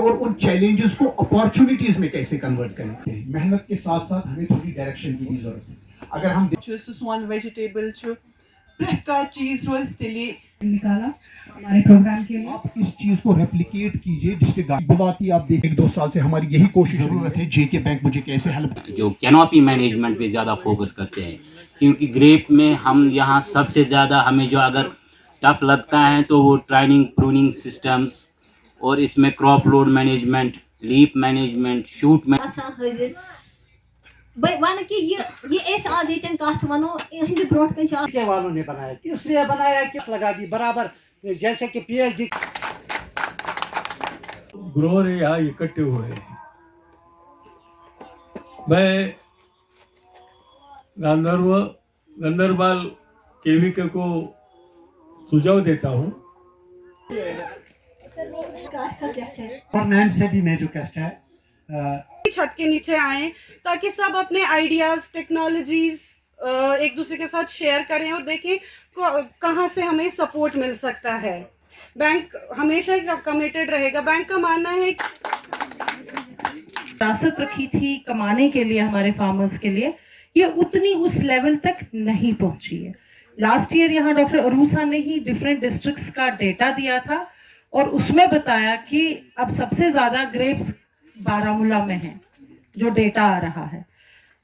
और उन चैलेंजेस को अपॉर्चुनिटीज में कैसे कन्वर्ट करें। मेहनत के साथ साथ हमें थोड़ी डायरेक्शन की भी जरूरत है। अगर हम सोन वेजिटेबल प्रेफर चीज रोज तिली निकाला हमारे प्रोग्राम के लिए। आप इस चीज को रेप्लिकेट कीजिए डिस्ट्रिक्ट गुवाहाटी। आप देखें 1-2 साल से हमारी यही कोशिश जरूरत है जेके बैंक मुझे कैसे हेल्प। जो कैनोपी मैनेजमेंट पे ज़्यादा फोकस करते हैं, क्योंकि ग्रेप में हम यहाँ सबसे ज़्यादा हमें जो अगर टफ लगता है तो वो ट्राइनिंग प्रूनिंग सिस्टम्स और इसमें crop load management, leaf management, shoot में वन कि ये ऐसे आज येतन कथ वनो इहंद ब्रोट कन के वालों ने बनाया, इसलिए बनाया कि लगा दी बराबर जैसे कि पीएचडी ग्रोवर यहाँ इकट्ठे हुए हैं। मैं गांधरबल केवीके को सुझाव देता हूँ। से भी मैं जो कष्ट है छत के नीचे आए ताकि सब अपने आइडियाज टेक्नोलॉजीज एक दूसरे के साथ शेयर करें और देखें कहाँ से हमें सपोर्ट मिल सकता है। बैंक हमेशा कमिटेड रहेगा। बैंक का मानना है विरासत रखी थी कमाने के लिए हमारे फार्मर्स के लिए, ये उतनी उस लेवल तक नहीं पहुंची है। लास्ट ईयर यहाँ डॉक्टर अरूसा ने ही डिफरेंट डिस्ट्रिक्ट्स का डेटा दिया था और उसमें बताया कि अब सबसे ज़्यादा ग्रेप्स बारामूला में है जो डेटा आ रहा है।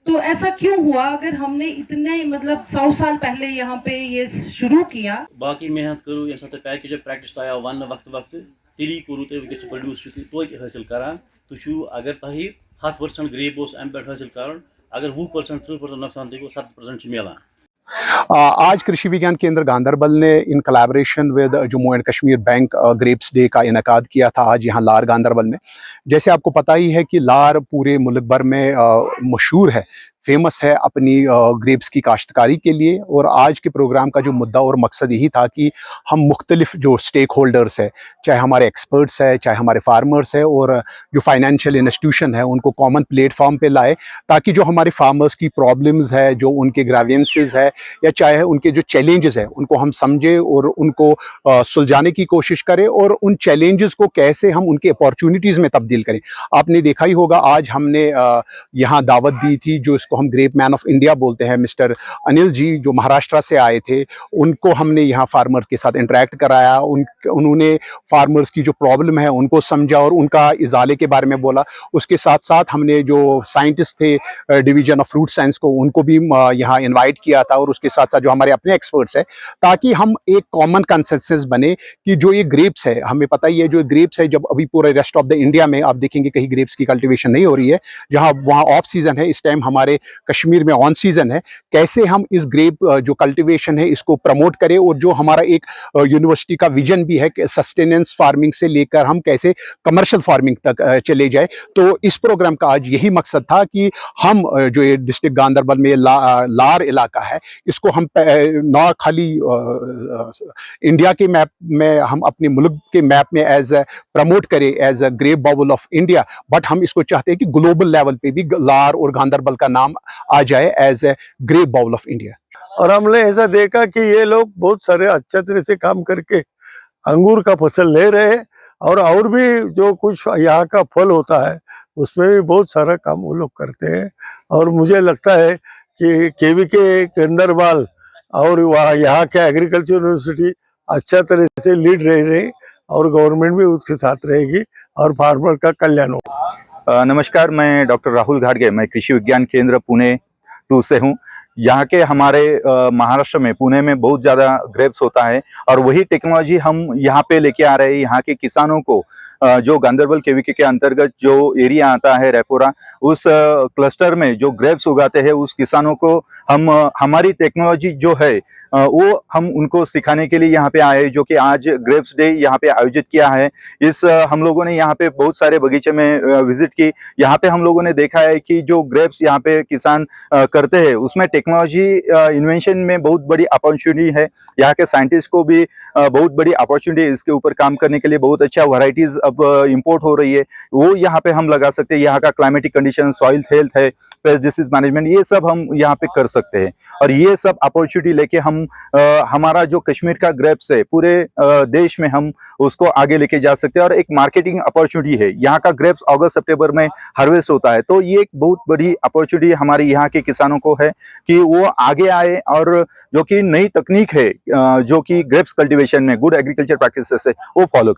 तो ऐसा क्यों हुआ? अगर हमने इतने मतलब 100 साल पहले यहाँ पे ये शुरू किया, बाकी मेहनत करूँ ये सब पैकेज प्रैक्टिस आया वन वक्त तेली करूँ तो प्रोड्यूस तो हासिल करान तो अगर तुम 10% ग्रेप अम पे हासिल कर अगर 20% 30% नुकसान तो 7% मिलान। आज कृषि विज्ञान केंद्र गांधरबल ने in collaboration with Jammu and Kashmir bank grapes day का इनेकाद किया था आज यहाँ लार गांधरबल में। जैसे आपको पता ही है कि लार पूरे मुल्क भर में मशहूर है, फेमस है अपनी ग्रेप्स की काश्तकारी के लिए। और आज के प्रोग्राम का जो मुद्दा और मकसद यही था कि हम मुख्तलिफ जो स्टेक होल्डर्स है, चाहे हमारे एक्सपर्ट्स है, चाहे हमारे फार्मर्स है और जो फाइनेंशियल इंस्टीट्यूशन है, उनको कॉमन प्लेटफॉर्म पे लाए ताकि जो हमारे फार्मर्स की प्रॉब्लम्स है, जो उनके ग्रावेंसेस है या चाहे उनके जो चैलेंजेस है, उनको हम समझे और उनको सुलझाने की कोशिश करें और उन चैलेंजेस को कैसे हम उनके अपॉर्चुनिटीज़ में तब्दील करें। आपने देखा ही होगा आज हमने यहाँ दावत दी थी जो इसको हम ग्रेप मैन ऑफ इंडिया बोलते हैं, मिस्टर अनिल जी जो महाराष्ट्र से आए थे, उनको हमने यहाँ फार्मर के साथ इंटरेक्ट कराया। उन्होंने फार्मर्स की जो प्रॉब्लम है उनको समझा और उनका इजाले के बारे में बोला। उसके साथ साथ हमने जो साइंटिस्ट थे डिवीजन ऑफ फ्रूट साइंस को, उनको भी यहाँ इन्वाइट किया था और उसके साथ साथ जो हमारे अपने एक्सपर्ट्स हैं, ताकि हम एक कॉमन कंसेंसस बने कि जो ये ग्रेप्स है, हमें पता ही है जो ग्रेप्स है, जब अभी पूरे रेस्ट ऑफ द इंडिया में आप देखेंगे कहीं ग्रेप्स की कल्टिवेशन नहीं हो रही है, जहाँ वहाँ ऑफ सीजन है, इस टाइम हमारे कश्मीर में ऑन सीजन है। कैसे हम इस ग्रेप जो कल्टीवेशन है इसको प्रमोट करें और जो हमारा एक यूनिवर्सिटी का विजन भी है कि सस्टेनेंस फार्मिंग से लेकर हम कैसे कमर्शियल फार्मिंग तक चले जाए। तो इस प्रोग्राम का आज यही मकसद था कि हम जो ये डिस्ट्रिक्ट गांधरबल में लार इलाका है, इसको हम ना खाली इंडिया के मैप में, हम अपने मुल्क के मैप में एज प्रमोट करें as a grape bowl of India, but हम इसको चाहते हैं कि ग्लोबल लेवल पे भी लार और गांधरबल का नाम आ जाए as a grape bowl of India. और हमने ऐसा देखा कि ये लोग बहुत सारे अच्छे तरह से काम करके अंगूर का फसल ले रहे हैं और भी जो कुछ यहाँ का फल होता है उसमें भी बहुत सारा काम वो लोग करते हैं। और मुझे लगता है कि केवीके गांधरबल और वहाँ यहाँ के एग्रीकल्चर यूनिवर्सिटी अच्छा तरह से लीड रही और गवर्नमेंट भी उसके साथ रहेगी और फार्मर का कल्याण होगा। नमस्कार, मैं डॉक्टर राहुल घाटगे, मैं कृषि विज्ञान केंद्र पुणे 2 से हूँ। यहाँ के हमारे महाराष्ट्र में पुणे में बहुत ज़्यादा ग्रेप्स होता है और वही टेक्नोलॉजी हम यहाँ पे लेके आ रहे हैं। यहाँ के किसानों को जो गांधरबल केवीके के अंतर्गत जो एरिया आता है रेपोरा, उस क्लस्टर में जो ग्रेप्स उगाते हैं उस किसानों को हम हमारी टेक्नोलॉजी जो है वो हम उनको सिखाने के लिए यहाँ पे आए, जो कि आज ग्रेप्स डे यहाँ पे आयोजित किया है। इस हम लोगों ने यहाँ पे बहुत सारे बगीचे में विजिट की। यहाँ पे हम लोगों ने देखा है कि जो ग्रेप्स यहाँ पे किसान करते हैं उसमें टेक्नोलॉजी इन्वेंशन में बहुत बड़ी अपॉर्चुनिटी है। यहाँ के साइंटिस्ट को भी बहुत बड़ी अपॉर्चुनिटी, इसके ऊपर काम करने के लिए बहुत अच्छा वैरायटीज अब इंपोर्ट हो रही है, वो यहाँ पे हम लगा सकते हैं। यहाँ का क्लाइमेटिक कंडीशन, सॉइल हेल्थ है, पेस्ट डिसीज मैनेजमेंट, ये सब हम यहाँ पे कर सकते हैं। और ये सब अपॉर्चुनिटी लेके हम हमारा जो कश्मीर का ग्रेप्स है पूरे देश में हम उसको आगे लेके जा सकते हैं। और एक मार्केटिंग अपॉर्चुनिटी है, यहाँ का ग्रेप्स अगस्त सितंबर में हार्वेस्ट होता है, तो ये एक बहुत बड़ी अपॉर्चुनिटी हमारे यहाँ के किसानों को है कि वो आगे आए और जो कि नई तकनीक है जो कि ग्रेप्स कल्टीवेशन में गुड एग्रीकल्चर प्रैक्टिसेस है वो फॉलो करें।